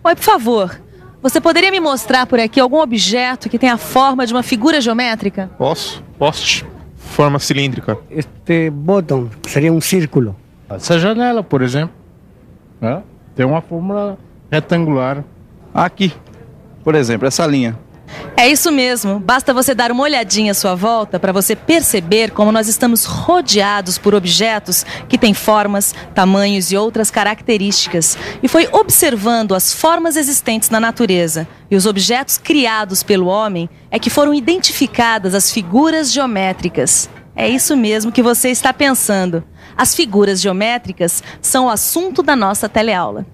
Oi, por favor, você poderia me mostrar por aqui algum objeto que tenha a forma de uma figura geométrica? Posso. Poste. Forma cilíndrica. Este botão seria um círculo. Essa janela, por exemplo, né? Tem uma forma retangular. Aqui, por exemplo, essa linha. É isso mesmo, basta você dar uma olhadinha à sua volta para você perceber como nós estamos rodeados por objetos que têm formas, tamanhos e outras características. E foi observando as formas existentes na natureza e os objetos criados pelo homem é que foram identificadas as figuras geométricas. É isso mesmo que você está pensando. As figuras geométricas são o assunto da nossa teleaula.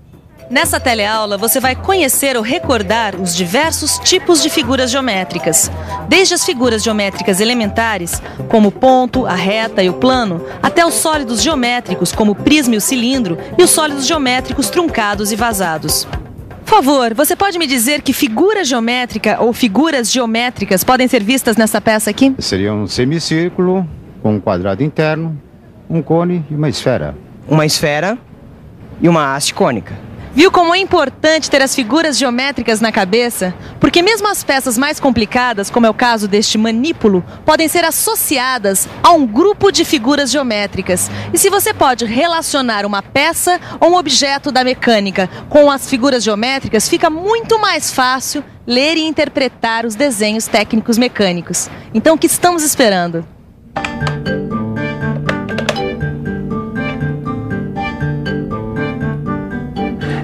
Nessa teleaula, você vai conhecer ou recordar os diversos tipos de figuras geométricas. Desde as figuras geométricas elementares, como o ponto, a reta e o plano, até os sólidos geométricos, como o prisma e o cilindro, e os sólidos geométricos truncados e vazados. Por favor, você pode me dizer que figura geométrica ou figuras geométricas podem ser vistas nessa peça aqui? Seria um semicírculo com um quadrado interno, um cone e uma esfera. Uma esfera e uma haste cônica. Viu como é importante ter as figuras geométricas na cabeça? Porque mesmo as peças mais complicadas, como é o caso deste manípulo, podem ser associadas a um grupo de figuras geométricas. E se você pode relacionar uma peça ou um objeto da mecânica com as figuras geométricas, fica muito mais fácil ler e interpretar os desenhos técnicos mecânicos. Então, o que estamos esperando?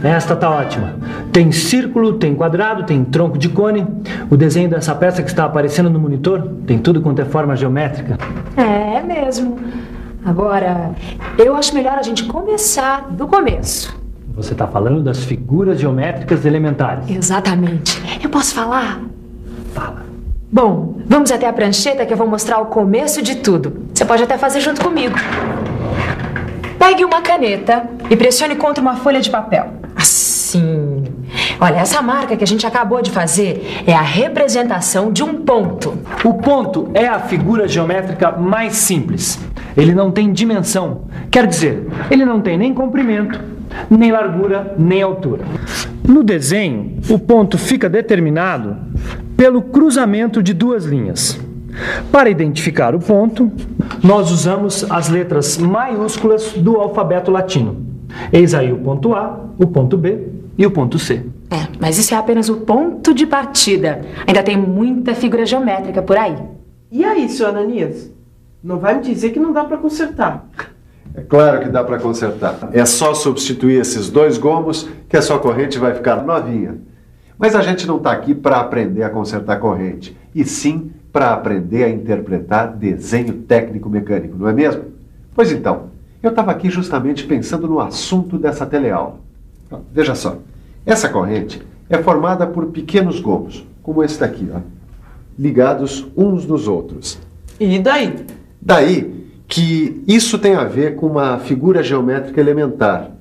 Esta tá ótima. Tem círculo, tem quadrado, tem tronco de cone. O desenho dessa peça que está aparecendo no monitor tem tudo quanto é forma geométrica. É mesmo. Agora, eu acho melhor a gente começar do começo. Você está falando das figuras geométricas elementares. Exatamente. Eu posso falar? Fala. Bom, vamos até a prancheta que eu vou mostrar o começo de tudo. Você pode até fazer junto comigo. Pegue uma caneta e pressione contra uma folha de papel. Assim. Olha, essa marca que a gente acabou de fazer é a representação de um ponto. O ponto é a figura geométrica mais simples. Ele não tem dimensão. Quer dizer, ele não tem nem comprimento, nem largura, nem altura. No desenho, o ponto fica determinado pelo cruzamento de duas linhas. Para identificar o ponto, nós usamos as letras maiúsculas do alfabeto latino. Eis aí o ponto A, o ponto B e o ponto C. Mas isso é apenas o ponto de partida. Ainda tem muita figura geométrica por aí. E aí, seu Ananias? Não vai me dizer que não dá para consertar? É claro que dá para consertar. É só substituir esses dois gomos que a sua corrente vai ficar novinha. Mas a gente não está aqui para aprender a consertar corrente, e sim para aprender a interpretar desenho técnico-mecânico, não é mesmo? Pois então, eu estava aqui justamente pensando no assunto dessa teleaula. Veja só, essa corrente é formada por pequenos gomos, como esse daqui, ó, ligados uns nos outros. E daí? Daí que isso tem a ver com uma figura geométrica elementar.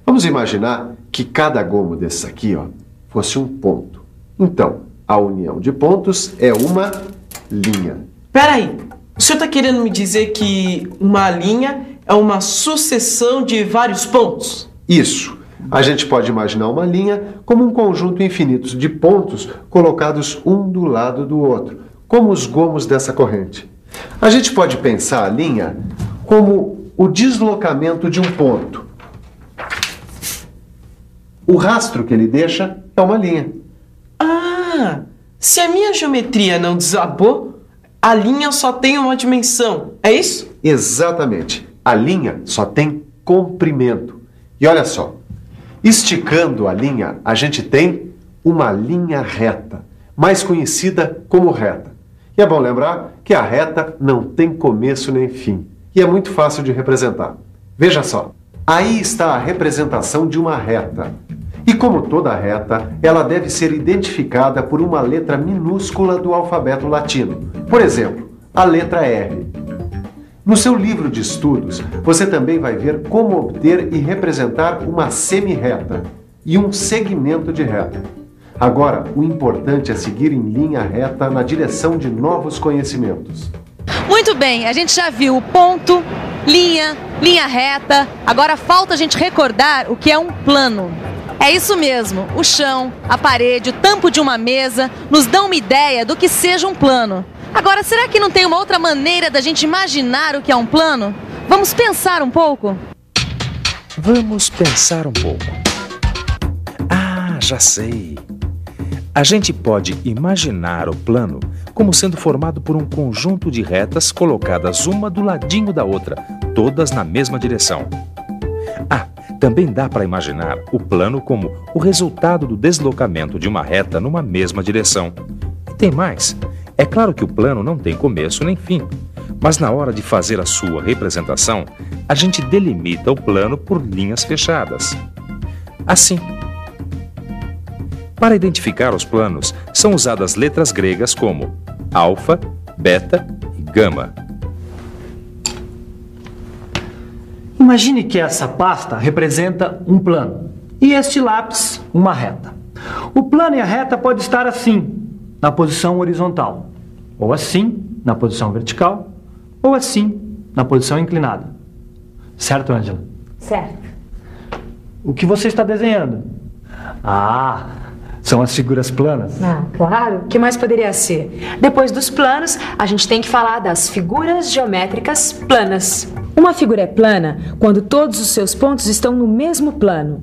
Vamos imaginar que cada gomo desses aqui, ó, fosse um ponto. Então, a união de pontos é uma linha. Peraí, o senhor está querendo me dizer que uma linha é uma sucessão de vários pontos? Isso. A gente pode imaginar uma linha como um conjunto infinito de pontos colocados um do lado do outro, como os gomos dessa corrente. A gente pode pensar a linha como o deslocamento de um ponto. O rastro que ele deixa é uma linha. Ah, se a minha geometria não desabou, a linha só tem uma dimensão, é isso? Exatamente. A linha só tem comprimento. E olha só, esticando a linha, a gente tem uma linha reta, mais conhecida como reta. E é bom lembrar que a reta não tem começo nem fim. E é muito fácil de representar. Veja só, aí está a representação de uma reta. E como toda reta, ela deve ser identificada por uma letra minúscula do alfabeto latino. Por exemplo, a letra R. No seu livro de estudos, você também vai ver como obter e representar uma semi-reta e um segmento de reta. Agora, o importante é seguir em linha reta na direção de novos conhecimentos. Muito bem, a gente já viu o ponto, linha, linha reta. Agora falta a gente recordar o que é um plano. É isso mesmo, o chão, a parede, o tampo de uma mesa nos dão uma ideia do que seja um plano. Agora, será que não tem uma outra maneira da gente imaginar o que é um plano? Vamos pensar um pouco? Vamos pensar um pouco. Ah, já sei. A gente pode imaginar o plano como sendo formado por um conjunto de retas colocadas uma do ladinho da outra, todas na mesma direção. Ah, também dá para imaginar o plano como o resultado do deslocamento de uma reta numa mesma direção. E tem mais. É claro que o plano não tem começo nem fim, mas na hora de fazer a sua representação, a gente delimita o plano por linhas fechadas. Assim. Para identificar os planos, são usadas letras gregas como alfa, beta e gama. Imagine que essa pasta representa um plano e este lápis uma reta. O plano e a reta podem estar assim, na posição horizontal, ou assim, na posição vertical, ou assim, na posição inclinada. Certo, Ângela? Certo. O que você está desenhando? Ah, são as figuras planas. Ah, claro. O que mais poderia ser? Depois dos planos, a gente tem que falar das figuras geométricas planas. Uma figura é plana quando todos os seus pontos estão no mesmo plano.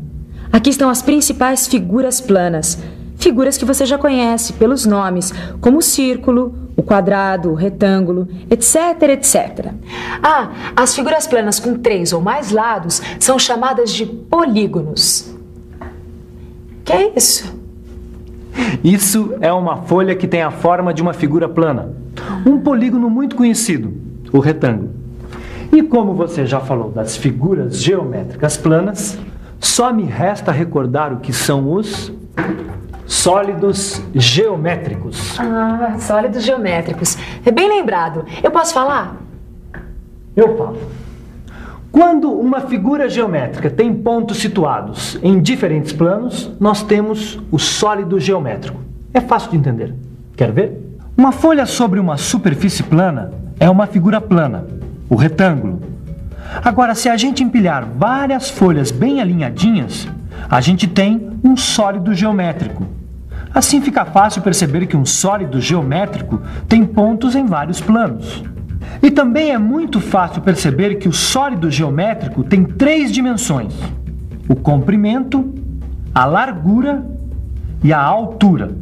Aqui estão as principais figuras planas. Figuras que você já conhece pelos nomes, como o círculo, o quadrado, o retângulo, etc, etc. Ah, as figuras planas com 3 ou mais lados são chamadas de polígonos. Que é isso? Isso é uma folha que tem a forma de uma figura plana. Um polígono muito conhecido, o retângulo. E como você já falou das figuras geométricas planas, só me resta recordar o que são os sólidos geométricos. Ah, sólidos geométricos. É bem lembrado. Eu posso falar? Eu falo. Quando uma figura geométrica tem pontos situados em diferentes planos, nós temos o sólido geométrico. É fácil de entender. Quer ver? Uma folha sobre uma superfície plana é uma figura plana, o retângulo. Agora, se a gente empilhar várias folhas bem alinhadinhas, a gente tem um sólido geométrico. Assim fica fácil perceber que um sólido geométrico tem pontos em vários planos. E também é muito fácil perceber que o sólido geométrico tem 3 dimensões: o comprimento, a largura e a altura.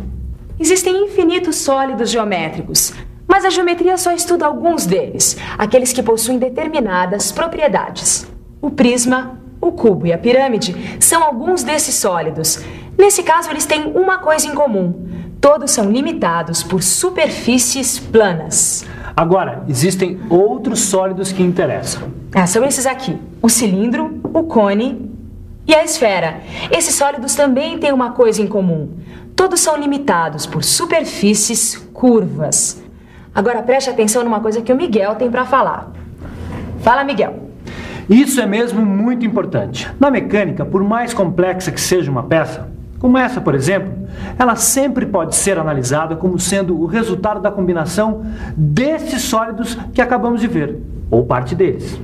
Existem infinitos sólidos geométricos, mas a geometria só estuda alguns deles, aqueles que possuem determinadas propriedades. O prisma, o cubo e a pirâmide são alguns desses sólidos. Nesse caso, eles têm uma coisa em comum: todos são limitados por superfícies planas. Agora, existem outros sólidos que interessam. São esses aqui: o cilindro, o cone e a esfera. Esses sólidos também têm uma coisa em comum: todos são limitados por superfícies curvas. Agora preste atenção numa coisa que o Miguel tem para falar. Fala, Miguel. Isso é mesmo muito importante. Na mecânica, por mais complexa que seja uma peça, como essa, por exemplo, ela sempre pode ser analisada como sendo o resultado da combinação desses sólidos que acabamos de ver, ou parte deles.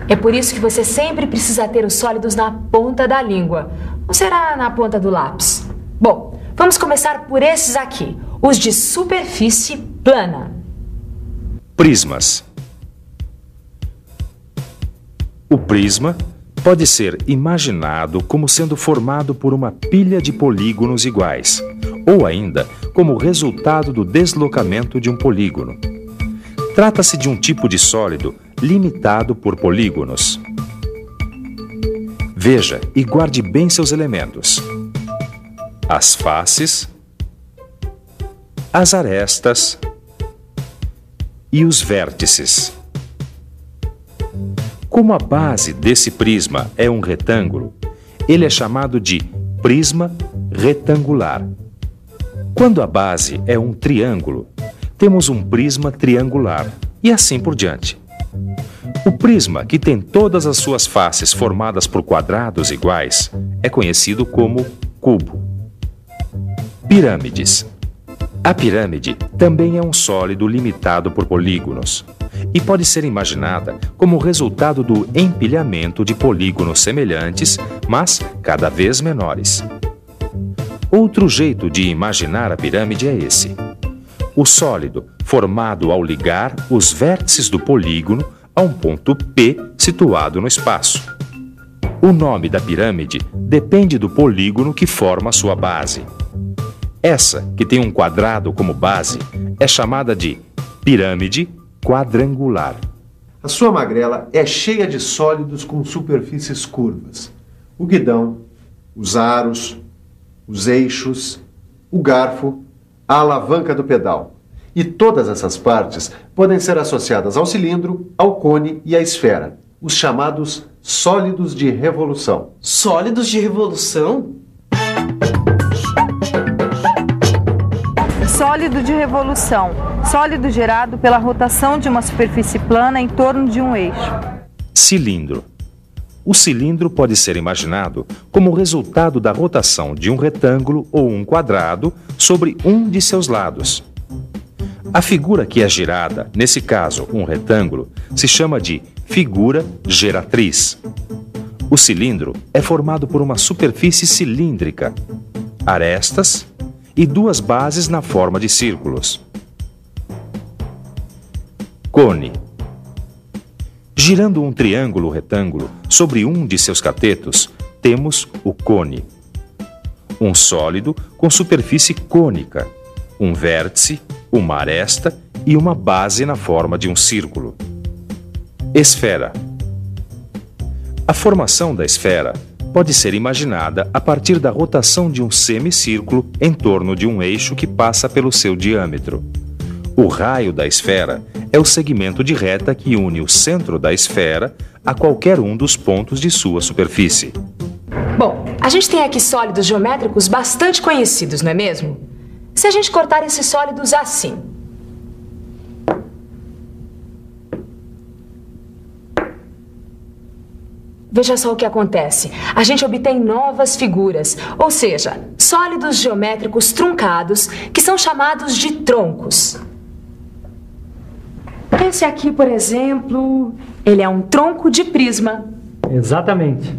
É por isso que você sempre precisa ter os sólidos na ponta da língua, ou será na ponta do lápis? Bom, vamos começar por esses aqui, os de superfície plana. Prismas. O prisma pode ser imaginado como sendo formado por uma pilha de polígonos iguais, ou ainda como resultado do deslocamento de um polígono. Trata-se de um tipo de sólido limitado por polígonos. Veja e guarde bem seus elementos: as faces, as arestas e os vértices. Como a base desse prisma é um retângulo, ele é chamado de prisma retangular. Quando a base é um triângulo, temos um prisma triangular e assim por diante. O prisma, que tem todas as suas faces formadas por quadrados iguais, é conhecido como cubo. Pirâmides. A pirâmide também é um sólido limitado por polígonos e pode ser imaginada como resultado do empilhamento de polígonos semelhantes, mas cada vez menores. Outro jeito de imaginar a pirâmide é esse: o sólido formado ao ligar os vértices do polígono a um ponto P situado no espaço. O nome da pirâmide depende do polígono que forma sua base. Essa, que tem um quadrado como base, é chamada de pirâmide quadrangular. A sua magrela é cheia de sólidos com superfícies curvas. O guidão, os aros, os eixos, o garfo, a alavanca do pedal. E todas essas partes podem ser associadas ao cilindro, ao cone e à esfera, os chamados sólidos de revolução. Sólidos de revolução? Sólido de revolução. Sólido gerado pela rotação de uma superfície plana em torno de um eixo. Cilindro. O cilindro pode ser imaginado como resultado da rotação de um retângulo ou um quadrado sobre um de seus lados. A figura que é girada, nesse caso um retângulo, se chama de figura geratriz. O cilindro é formado por uma superfície cilíndrica, arestas e duas bases na forma de círculos. Cone. Girando um triângulo retângulo sobre um de seus catetos, temos o cone. Um sólido com superfície cônica, um vértice, uma aresta e uma base na forma de um círculo. Esfera. A formação da esfera pode ser imaginada a partir da rotação de um semicírculo em torno de um eixo que passa pelo seu diâmetro. O raio da esfera é o segmento de reta que une o centro da esfera a qualquer um dos pontos de sua superfície. Bom, a gente tem aqui sólidos geométricos bastante conhecidos, não é mesmo? Se a gente cortar esses sólidos assim... Veja só o que acontece. A gente obtém novas figuras, ou seja, sólidos geométricos truncados, que são chamados de troncos. Esse aqui, por exemplo, ele é um tronco de prisma. Exatamente.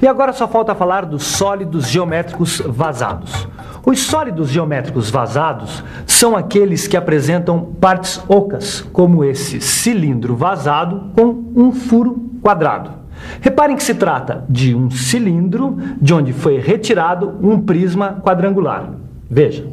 E agora só falta falar dos sólidos geométricos vazados. Os sólidos geométricos vazados são aqueles que apresentam partes ocas, como esse cilindro vazado com um furo quadrado. Reparem que se trata de um cilindro de onde foi retirado um prisma quadrangular. Veja.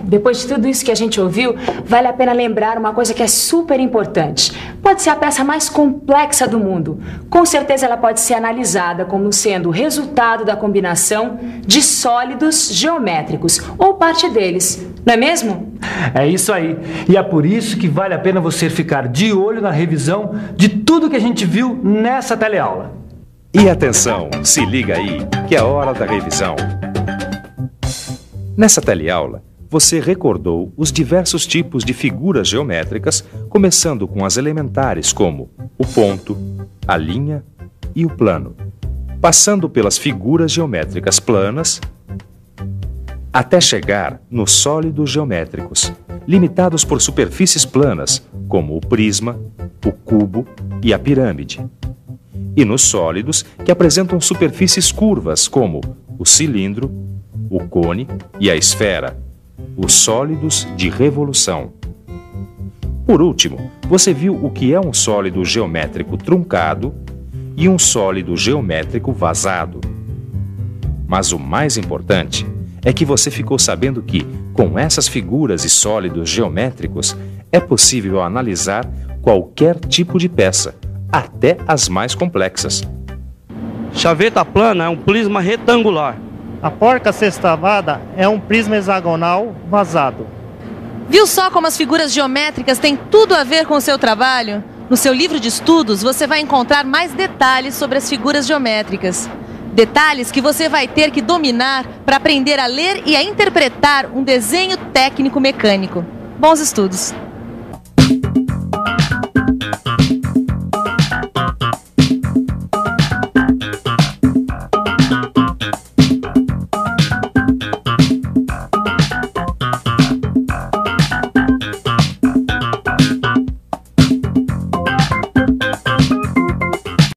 Depois de tudo isso que a gente ouviu, vale a pena lembrar uma coisa que é super importante. Pode ser a peça mais complexa do mundo. Com certeza ela pode ser analisada como sendo o resultado da combinação de sólidos geométricos, ou parte deles, não é mesmo? É isso aí. E é por isso que vale a pena você ficar de olho na revisão de tudo que a gente viu nessa teleaula. E atenção, se liga aí, que é a hora da revisão. Nessa teleaula, você recordou os diversos tipos de figuras geométricas, começando com as elementares como o ponto, a linha e o plano, passando pelas figuras geométricas planas, até chegar nos sólidos geométricos, limitados por superfícies planas, como o prisma, o cubo e a pirâmide, e nos sólidos que apresentam superfícies curvas, como o cilindro, o cone e a esfera, os sólidos de revolução. Por último, você viu o que é um sólido geométrico truncado e um sólido geométrico vazado. Mas o mais importante é que você ficou sabendo que, com essas figuras e sólidos geométricos, é possível analisar qualquer tipo de peça, até as mais complexas. Chaveta plana é um prisma retangular. A porca sextavada é um prisma hexagonal vazado. Viu só como as figuras geométricas têm tudo a ver com o seu trabalho? No seu livro de estudos, você vai encontrar mais detalhes sobre as figuras geométricas. Detalhes que você vai ter que dominar para aprender a ler e a interpretar um desenho técnico mecânico. Bons estudos!